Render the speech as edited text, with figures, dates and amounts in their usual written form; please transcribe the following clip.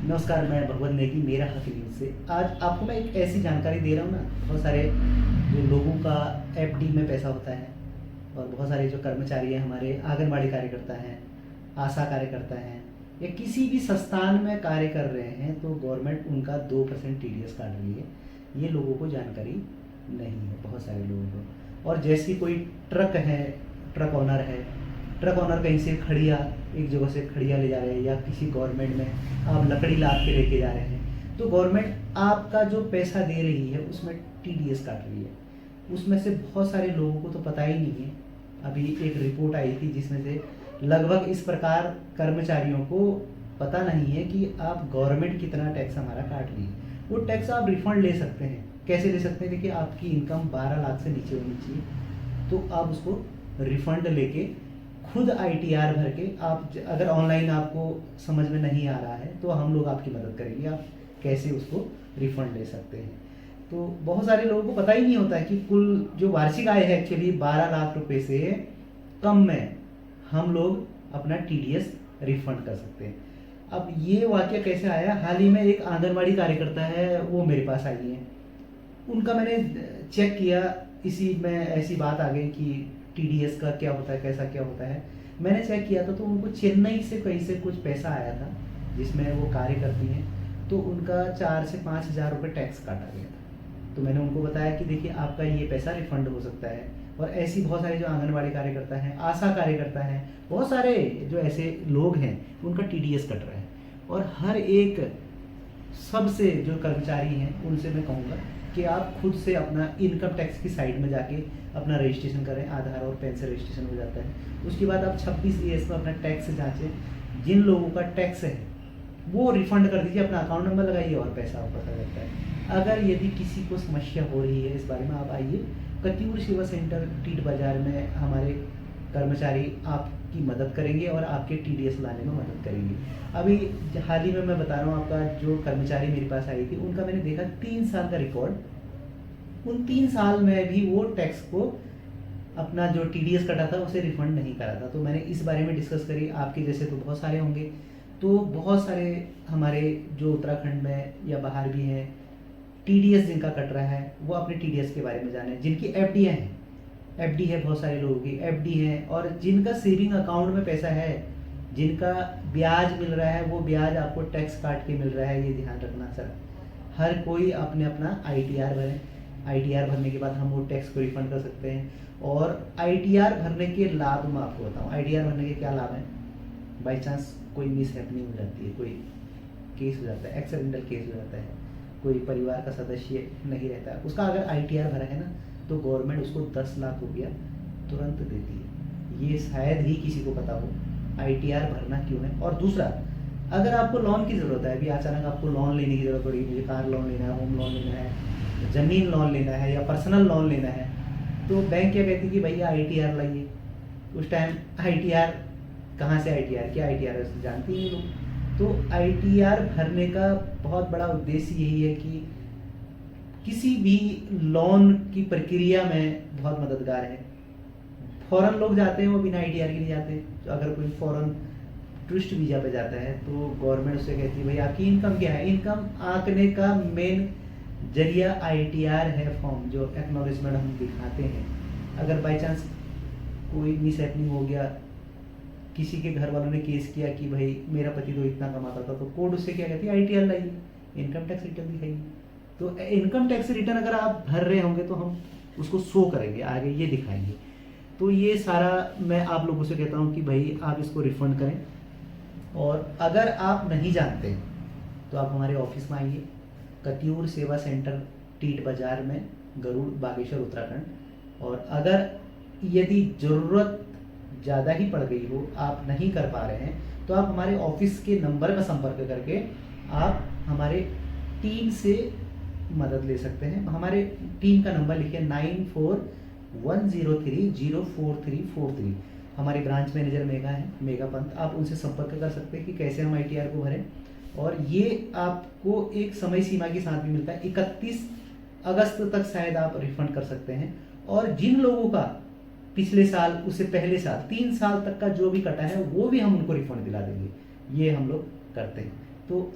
नमस्कार, मैं भगवत नेगी मेरा हक न्यूज़ से। आज आपको मैं एक ऐसी जानकारी दे रहा हूँ ना, बहुत सारे जो लोगों का एफडी में पैसा होता है और बहुत सारे जो कर्मचारी हैं हमारे, आंगनबाड़ी कार्यकर्ता हैं, आशा कार्यकर्ता हैं या किसी भी संस्थान में कार्य कर रहे हैं, तो गवर्नमेंट उनका 2% टीडीएस काट रही है। ये लोगों को जानकारी नहीं है, बहुत सारे लोगों को। और जैसे कोई ट्रक है, ट्रक ओनर है, ट्रक ओनर कहीं से खड़िया, एक जगह से खड़िया ले जा रहे हैं या किसी गवर्नमेंट में आप लकड़ी लाद के लेके जा रहे हैं, तो गवर्नमेंट आपका जो पैसा दे रही है उसमें टीडीएस काट रही है। उसमें से बहुत सारे लोगों को तो पता ही नहीं है। अभी एक रिपोर्ट आई थी जिसमें से लगभग इस प्रकार कर्मचारियों को पता नहीं है कि आप गवर्नमेंट कितना टैक्स हमारा काट रही है। वो टैक्स आप रिफंड ले सकते हैं। कैसे ले सकते हैं? देखिए, आपकी इनकम 12 लाख से नीचे होनी चाहिए, तो आप उसको रिफंड लेके खुद आईटीआर भर के आप, अगर ऑनलाइन आपको समझ में नहीं आ रहा है तो हम लोग आपकी मदद करेंगे, आप कैसे उसको रिफंड ले सकते हैं। तो बहुत सारे लोगों को पता ही नहीं होता है कि कुल जो वार्षिक आय है एक्चुअली 12 लाख रुपए से कम में हम लोग अपना टीडीएस रिफंड कर सकते हैं। अब ये वाक्य कैसे आया? हाल ही में एक आंगनबाड़ी कार्यकर्ता है, वो मेरे पास आई है। उनका मैंने चेक किया, इसी में ऐसी बात आ गई कि टीडीएस का क्या होता है, कैसा क्या होता है। मैंने चेक किया था तो उनको चेन्नई से कहीं से कुछ पैसा आया था जिसमें वो कार्य करती हैं, तो उनका 4 से 5 हज़ार रुपये टैक्स काटा गया था। तो मैंने उनको बताया कि देखिए, आपका ये पैसा रिफंड हो सकता है। और ऐसी बहुत सारे जो आंगनबाड़ी कार्यकर्ता हैं, आशा कार्यकर्ता हैं, बहुत सारे जो ऐसे लोग हैं उनका टीडीएस कट रहा है। और हर एक सबसे जो कर्मचारी हैं उनसे मैं कहूँगा कि आप खुद से अपना इनकम टैक्स की साइड में जाके अपना रजिस्ट्रेशन करें। आधार और पैन से रजिस्ट्रेशन हो जाता है। उसके बाद आप 26 ES में अपना टैक्स जांचें। जिन लोगों का टैक्स है वो रिफंड कर दीजिए, अपना अकाउंट नंबर लगाइए और पैसा वापस आ जाता है। अगर यदि किसी को समस्या हो रही है इस बारे में, आप आइए कत्यूर सेवा सेंटर टीट बाजार में। हमारे कर्मचारी आपकी मदद करेंगे और आपके टीडीएस लाने में मदद करेंगे। अभी हाल ही में मैं बता रहा हूँ, आपका जो कर्मचारी मेरे पास आई थी उनका मैंने देखा 3 साल का रिकॉर्ड। उन 3 साल में भी वो टैक्स को, अपना जो टीडीएस कटा था उसे रिफंड नहीं करा था। तो मैंने इस बारे में डिस्कस करी। आपके जैसे तो बहुत सारे होंगे, तो बहुत सारे हमारे जो उत्तराखंड में या बाहर भी हैं, टीडीएस जिनका कट रहा है वो अपने टीडीएस के बारे में जाने। जिनकी एफडीआं हैं, एफडी है, बहुत सारे लोगों की एफडी है, और जिनका सेविंग अकाउंट में पैसा है, जिनका ब्याज मिल रहा है, वो ब्याज आपको टैक्स काट के मिल रहा है, ये ध्यान रखना सर। हर कोई अपने अपना आईटीआर भरें। आईटीआर भरने के बाद हम वो टैक्स को रिफंड कर सकते हैं। और आईटीआर भरने के लाभ मैं आपको बताऊँ। आईटीआर भरने के क्या लाभ हैं? बाई चांस कोई मिस हैपनिंग हो जाती है, कोई केस हो जाता है, एक्सीडेंटल केस हो जाता है, कोई परिवार का सदस्य नहीं रहता है, उसका अगर आईटीआर भरा है ना, तो गवर्नमेंट उसको 10 लाख रुपया तुरंत देती है। ये शायद ही किसी को पता हो आईटीआर भरना क्यों है। और दूसरा, अगर आपको लोन की ज़रूरत है, अभी अचानक आपको लोन लेने की ज़रूरत पड़ी, मुझे कार लोन लेना है, होम लोन लेना है, ज़मीन लोन लेना है या पर्सनल लोन लेना है, तो बैंक क्या कहती है कि भैया आईटीआर लाइए। उस टाइम आईटीआर कहाँ से, आईटीआर क्या, आईटीआर जानते ही लोग। तो आईटीआर भरने का बहुत बड़ा उद्देश्य यही है कि किसी भी लोन की प्रक्रिया में बहुत मददगार है। फॉरेन लोग जाते हैं, वो बिना आईटीआर के नहीं जाते। तो अगर कोई फॉरेन टूरिस्ट वीज़ा पे जाता है तो गवर्नमेंट उससे कहती है भाई आपकी इनकम क्या है। इनकम आंकने का मेन जरिया आईटीआर है, फॉर्म जो एक्नॉलेजमेंट हम दिखाते हैं। अगर बाई चांस कोई मिस हैपनिंग हो गया, किसी के घर वालों ने केस किया कि भाई मेरा पति तो इतना कमाता था, तो कोर्ट उससे क्या कहती है, आईटीआर लाइए, इनकम टैक्स रिटर्न दिखाइए। तो इनकम टैक्स रिटर्न अगर आप भर रहे होंगे तो हम उसको शो करेंगे, आगे ये दिखाएंगे। तो ये सारा मैं आप लोगों से कहता हूँ कि भाई आप इसको रिफंड करें। और अगर आप नहीं जानते तो आप हमारे ऑफिस में आइए, कत्यूर सेवा सेंटर टीट बाजार में, गरुड़, बागेश्वर, उत्तराखंड। और अगर यदि ज़रूरत ज़्यादा ही पड़ गई हो, आप नहीं कर पा रहे हैं, तो आप हमारे ऑफिस के नंबर में संपर्क करके आप हमारे टीम से मदद ले सकते हैं। हमारे टीम का नंबर लिखिए 9410304343। हमारे ब्रांच मैनेजर मेघा है, मेघा पंत। आप उनसे संपर्क कर सकते हैं कि कैसे हम आईटीआर को भरें। और ये आपको एक समय सीमा के साथ भी मिलता है, 31 अगस्त तक शायद आप रिफंड कर सकते हैं। और जिन लोगों का पिछले साल, उससे पहले साल, 3 साल तक का जो भी कटा है वो भी हम उनको रिफंड दिला देंगे। ये हम लोग करते हैं। तो